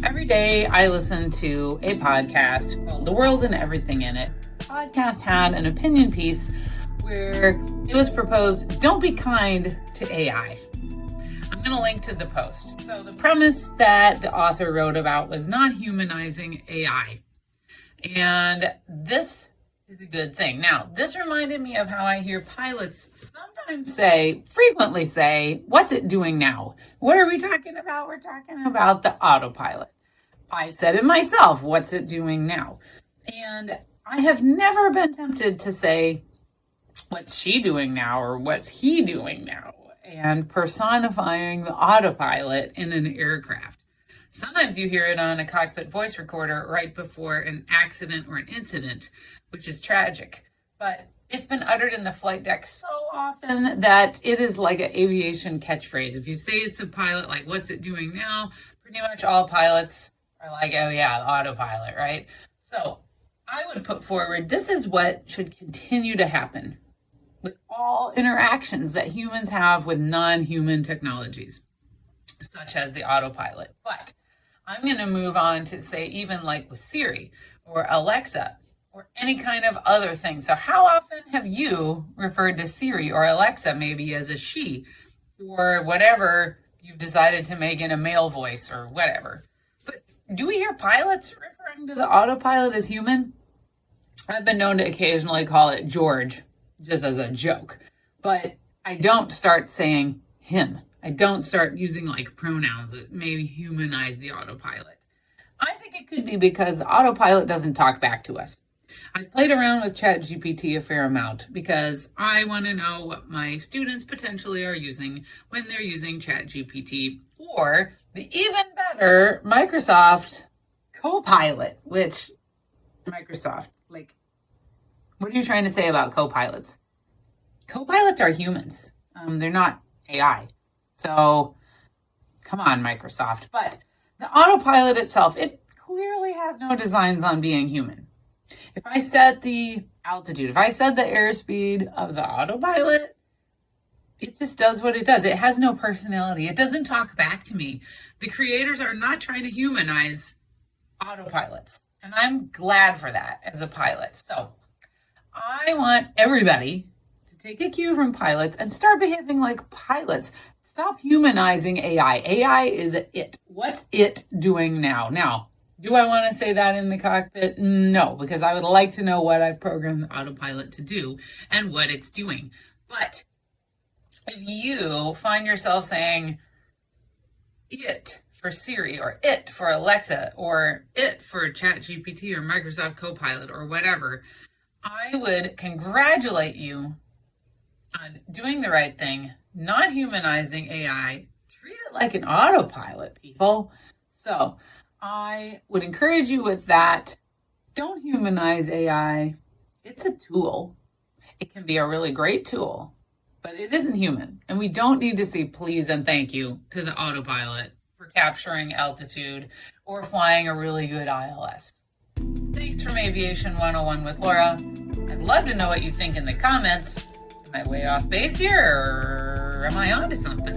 Every day I listen to a podcast called The World and Everything in It. The podcast had an opinion piece where it was proposed, don't be kind to AI. I'm going to link to the post. So the premise that the author wrote about was not humanizing AI. And this is a good thing. Now, this reminded me of how I hear pilots sometimes frequently say, what's it doing now? What are we talking about? We're talking about the autopilot. I said it myself, what's it doing now? And I have never been tempted to say, what's she doing now? Or what's he doing now? And personifying the autopilot in an aircraft. Sometimes you hear it on a cockpit voice recorder right before an accident or an incident, which is tragic. But it's been uttered in the flight deck so often that it is like an aviation catchphrase. If you say it's a pilot, like, what's it doing now? Pretty much all pilots are like, oh yeah, the autopilot, right? So I would put forward, this is what should continue to happen with all interactions that humans have with non-human technologies, such as the autopilot. But I'm going to move on to say even like with Siri or Alexa or any kind of other thing. So how often have you referred to Siri or Alexa maybe as a she or whatever you've decided to make in a male voice or whatever? But do we hear pilots referring to the autopilot as human? I've been known to occasionally call it George just as a joke, but I don't start saying him. I don't start using like pronouns that maybe humanize the autopilot. I think it could be because the autopilot doesn't talk back to us. I've played around with ChatGPT a fair amount because I want to know what my students potentially are using when they're using ChatGPT, or the even better Microsoft Copilot, which Microsoft, like, what are you trying to say about copilots? Copilots are humans. They're not AI. So, come on, Microsoft. But the autopilot itself, it clearly has no designs on being human. If I set the altitude, if I set the airspeed of the autopilot, it just does what it does. It has no personality. It doesn't talk back to me. The creators are not trying to humanize autopilots. And I'm glad for that as a pilot. So, I want everybody to take a cue from pilots and start behaving like pilots. Stop humanizing AI. AI is it. What's it doing now? Now, do I want to say that in the cockpit? No, because I would like to know what I've programmed the autopilot to do and what it's doing. But if you find yourself saying it for Siri or it for Alexa or it for ChatGPT or Microsoft Copilot or whatever, I would congratulate you on doing the right thing, not humanizing AI. Treat it like an autopilot, people. So I would encourage you with that. Don't humanize AI. It's a tool. It can be a really great tool, but it isn't human. And we don't need to say please and thank you to the autopilot for capturing altitude or flying a really good ILS. Thanks from Aviation 101 with Laura. I'd love to know what you think in the comments. Am I way off base here, or am I onto something?